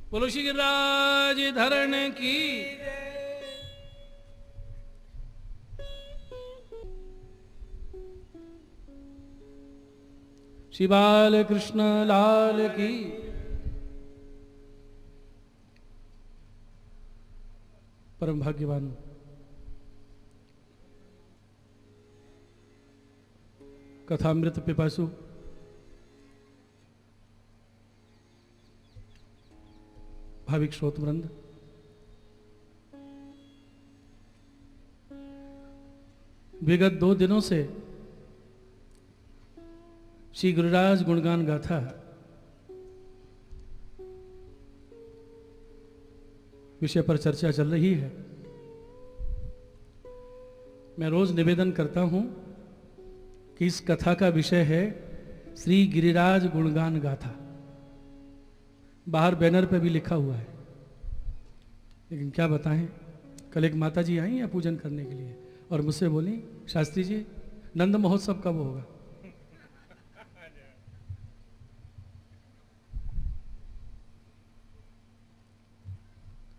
बोलो श्री गिरिराज धरण की। श्री बाल कृष्ण लाल की। परम भाग्यवान कथामृत पिपासु भाविक श्रोतवृंद, विगत 2 दिनों से श्री गिरिराज गुणगान गाथा विषय पर चर्चा चल रही है। मैं रोज निवेदन करता हूं कि इस कथा का विषय है श्री गिरिराज गुणगान गाथा। बाहर बैनर पे भी लिखा हुआ है, लेकिन क्या बताएं, कल एक माता जी आई या पूजन करने के लिए और मुझसे बोली, शास्त्री जी नंद महोत्सव कब होगा?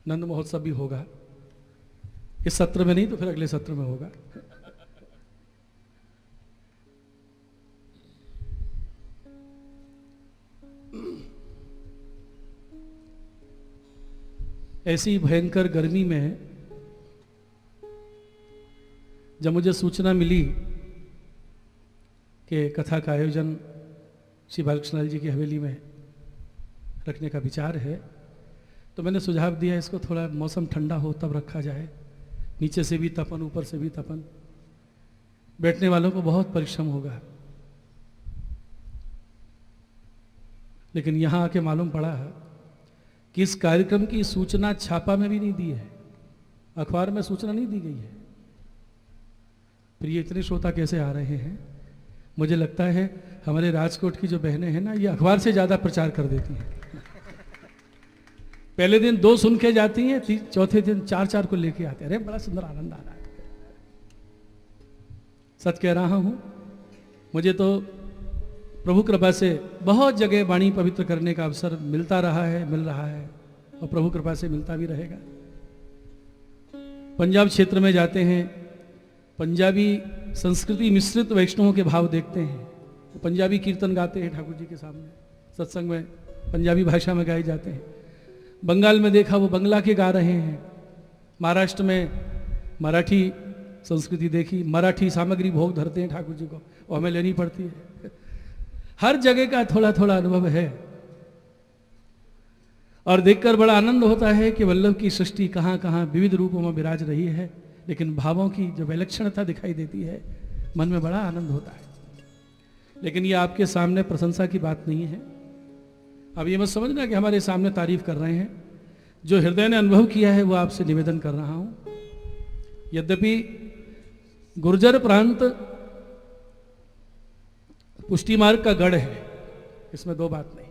नंद महोत्सव भी होगा, इस सत्र में नहीं तो फिर अगले सत्र में होगा। ऐसी भयंकर गर्मी में जब मुझे सूचना मिली कि कथा का आयोजन श्री बालकृष्ण जी की हवेली में रखने का विचार है, तो मैंने सुझाव दिया इसको थोड़ा मौसम ठंडा हो तब रखा जाए। नीचे से भी तपन, ऊपर से भी तपन, बैठने वालों को बहुत परिश्रम होगा। लेकिन यहाँ आके मालूम पड़ा कि इस कार्यक्रम की सूचना छापा में भी नहीं दी है, अखबार में सूचना नहीं दी गई है। फिर ये इतने श्रोता कैसे आ रहे हैं? मुझे लगता है हमारे राजकोट की जो बहनें हैं ना, ये अखबार से ज़्यादा प्रचार कर देती हैं। पहले दिन 2 सुन के जाती हैं, चौथे दिन 4-4 को लेके आते हैं। अरे बड़ा सुंदर आनंद आ रहा है। सच कह रहा हूँ, मुझे तो प्रभु कृपा से बहुत जगह वाणी पवित्र करने का अवसर मिलता रहा है, मिल रहा है, और प्रभु कृपा से मिलता भी रहेगा। पंजाब क्षेत्र में जाते हैं, पंजाबी संस्कृति मिश्रित वैष्णवों के भाव देखते हैं। वो पंजाबी कीर्तन गाते हैं ठाकुर जी के सामने, सत्संग में पंजाबी भाषा में गाए जाते हैं। बंगाल में देखा वो बंगला के गा रहे हैं। महाराष्ट्र में मराठी संस्कृति देखी, मराठी सामग्री भोग धरते हैं ठाकुर जी को, वो हमें लेनी पड़ती है। हर जगह का थोड़ा थोड़ा अनुभव है और देखकर बड़ा आनंद होता है कि वल्लभ की सृष्टि कहाँ कहाँ विविध रूपों में विराज रही है, लेकिन भावों की जो विलक्षणता दिखाई देती है मन में बड़ा आनंद होता है। लेकिन ये आपके सामने प्रशंसा की बात नहीं है। अब ये मत समझना कि हमारे सामने तारीफ कर रहे हैं। जो हृदय ने अनुभव किया है वो आपसे निवेदन कर रहा हूं। यद्यपि गुर्जर प्रांत पुष्टि मार्ग का गढ़ है, इसमें दो बात नहीं।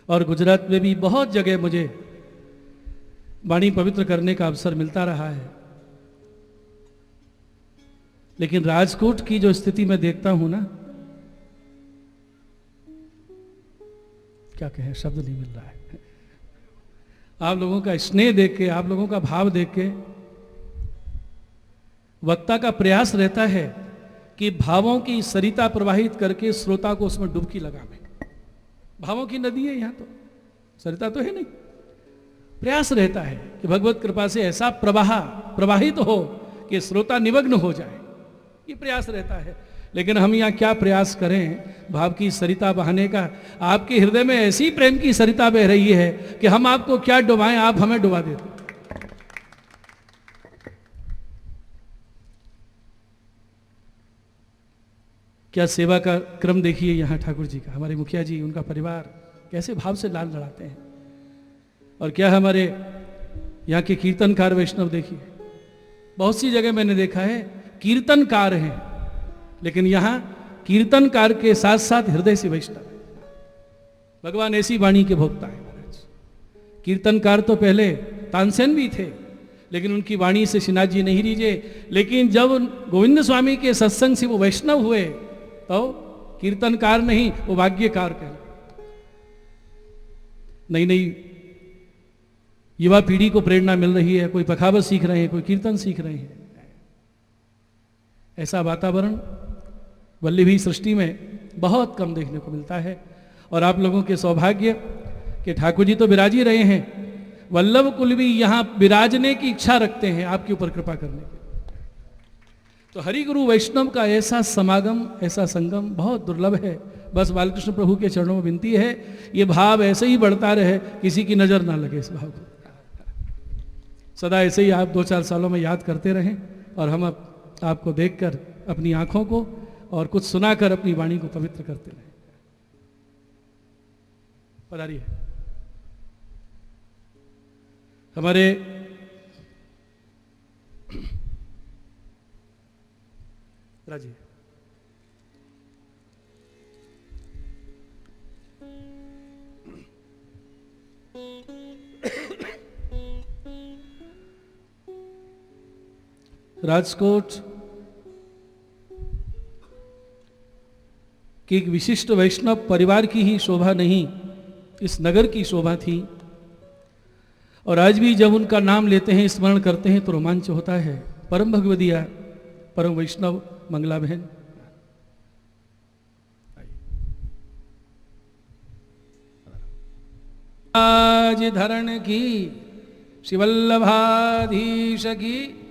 और गुजरात में भी बहुत जगह मुझे वाणी पवित्र करने का अवसर मिलता रहा है, लेकिन राजकोट की जो स्थिति मैं देखता हूं ना, क्या कहें, शब्द नहीं मिल रहा है। आप लोगों का स्नेह देख के, आप लोगों का भाव देख के वक्ता का प्रयास रहता है कि भावों की सरिता प्रवाहित करके श्रोता को उसमें डुबकी लगावे। भावों की नदी है यहां, तो सरिता तो है नहीं। प्रयास रहता है कि भगवत कृपा से ऐसा प्रवाहित हो कि श्रोता निमग्न हो जाए, ये प्रयास रहता है। लेकिन हम यहाँ क्या प्रयास करें भाव की सरिता बहाने का। आपके हृदय में ऐसी प्रेम की सरिता बह रही है कि हम आपको क्या डुबाएं, आप हमें डुबा देते। क्या सेवा का क्रम देखिए यहाँ ठाकुर जी का, हमारे मुखिया जी, उनका परिवार कैसे भाव से लाल लड़ाते हैं। और क्या हमारे यहाँ के कीर्तनकार वैष्णव देखिए, बहुत सी जगह मैंने देखा है कीर्तनकार हैं, लेकिन यहाँ कीर्तनकार के साथ साथ हृदय से वैष्णव है। भगवान ऐसी वाणी के भोक्ता है महाराज। कीर्तनकार तो पहले तानसेन भी थे, लेकिन उनकी वाणी से श्रीनाथ जी नहीं रीझे। लेकिन जब गोविंद स्वामी के सत्संग से वो वैष्णव हुए तो कीर्तनकार नहीं, वो भाग्यकार कहे। नई नई युवा पीढ़ी को प्रेरणा मिल रही है, कोई पखावत सीख रहे हैं, कोई कीर्तन सीख रहे हैं। ऐसा वातावरण वल्लभी सृष्टि में बहुत कम देखने को मिलता है। और आप लोगों के सौभाग्य कि ठाकुर जी तो विराज ही रहे हैं, वल्लभ कुल भी यहाँ विराजने की इच्छा रखते हैं आपके ऊपर कृपा करने के। तो हरिगुरु वैष्णव का ऐसा समागम, ऐसा संगम बहुत दुर्लभ है। बस बालकृष्ण प्रभु के चरणों में विनती है, ये भाव ऐसे ही बढ़ता रहे, किसी की नजर ना लगे इस भाव को। सदा ऐसे ही आप 2-4 सालों में याद करते रहें और हम आपको देखकर अपनी आंखों को और कुछ सुनाकर अपनी वाणी को पवित्र करते रहें। पधारिए हमारे राजी। राजकोट की एक विशिष्ट वैष्णव परिवार की ही शोभा नहीं, इस नगर की शोभा थी। और आज भी जब उनका नाम लेते हैं, स्मरण करते हैं तो रोमांच होता है। परम भगवदिया, परम वैष्णव मंगला बहन। आज धरण की शिवल्लभाधीश की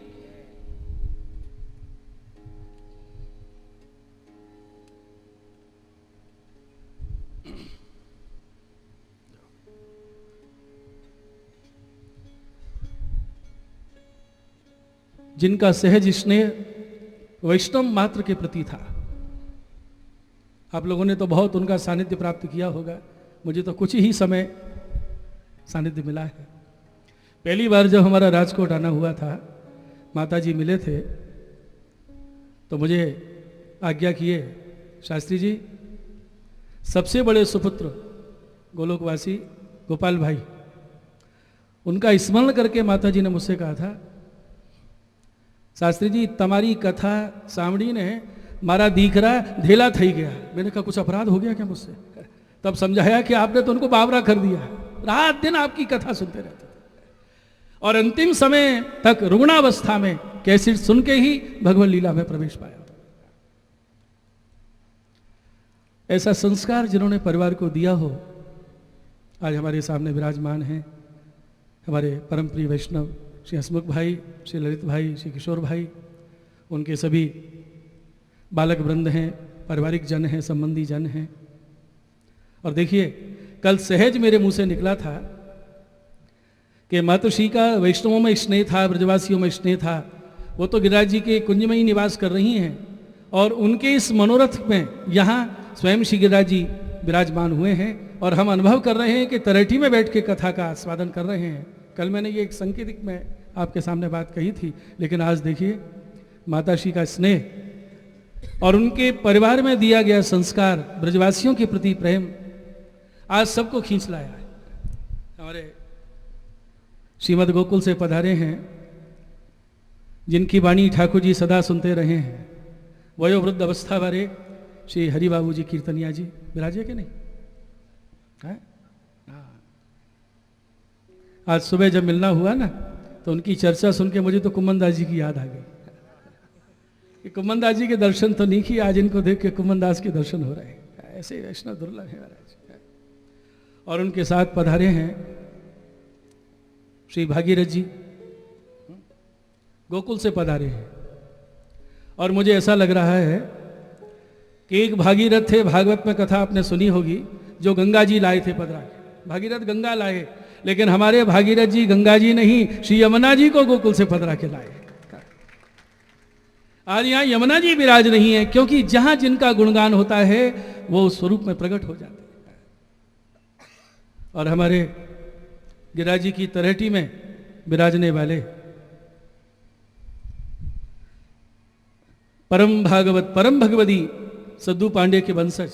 जिनका सहज स्नेह वैष्णव मात्र के प्रति था। आप लोगों ने तो बहुत उनका सानिध्य प्राप्त किया होगा, मुझे तो कुछ ही समय सानिध्य मिला है। पहली बार जब हमारा राजकोट आना हुआ था, माता जी मिले थे तो मुझे आज्ञा किए, शास्त्री जी सबसे बड़े सुपुत्र गोलोकवासी गोपाल भाई, उनका स्मरण करके माता जी ने मुझसे कहा था, शास्त्री जी तमारी कथा सामड़ी ने मारा दीकरा ढेला थई गया। मैंने कहा कुछ अपराध हो गया क्या मुझसे? तब समझाया कि आपने तो उनको बावरा कर दिया। रात दिन आपकी कथा सुनते रहते थे, और अंतिम समय तक रुग्णावस्था में कैसेट सुन के ही भगवत लीला में प्रवेश पाया। ऐसा संस्कार जिन्होंने परिवार को दिया हो, आज हमारे सामने विराजमान हैं हमारे परम प्रिय वैष्णव श्री हसमुख भाई, श्री ललित भाई, श्री किशोर भाई, उनके सभी बालक वृंद हैं, पारिवारिक जन हैं, संबंधी जन हैं। और देखिए, कल सहज मेरे मुंह से निकला था कि मातोश्री का वैष्णवों में स्नेह था, ब्रजवासियों में स्नेह था। वो तो गिरिराज जी के कुंज में ही निवास कर रही हैं, और उनके इस मनोरथ में यहाँ स्वयं श्री गिरिराज जी विराजमान हुए हैं, और हम अनुभव कर रहे हैं कि तरेठी में बैठ के कथा का आस्वादन कर रहे हैं। कल मैंने ये एक संकेतिक में आपके सामने बात कही थी, लेकिन आज देखिए माताश्री का स्नेह और उनके परिवार में दिया गया संस्कार, ब्रजवासियों के प्रति प्रेम आज सबको खींच लाया है। हमारे श्रीमद् गोकुल से पधारे हैं, जिनकी वाणी ठाकुर जी सदा सुनते रहे हैं, वयोवृद्ध अवस्था वाले श्री हरि बाबू जी कीर्तनिया जी विराजे के नहीं है? आज सुबह जब मिलना हुआ ना, तो उनकी चर्चा सुन के मुझे तो कुम्मन दास जी की याद आ गई कि कुम्मन दास जी के दर्शन तो नहीं किए, आज इनको देख के कुम्मन दास के दर्शन हो रहे हैं। ऐसे वैष्णव दुर्लभ है महाराज। और उनके साथ पधारे हैं श्री भागीरथ जी, गोकुल से पधारे हैं। और मुझे ऐसा लग रहा है कि एक भागीरथ थे, भागवत में कथा आपने सुनी होगी, जो गंगा जी लाए थे पधरा के। भागीरथ गंगा लाए, लेकिन हमारे भागीरथ जी गंगा जी नहीं, श्री यमुना जी को गोकुल से पधरा के लाए। आज यहाँ यमुना जी विराज नहीं है, क्योंकि जहां जिनका गुणगान होता है वो उस स्वरूप में प्रकट हो जाते हैं। और हमारे गिरिराज जी की तरेठी में विराजने वाले परम भागवत, परम भगवती सद्दू पांडे के वंशज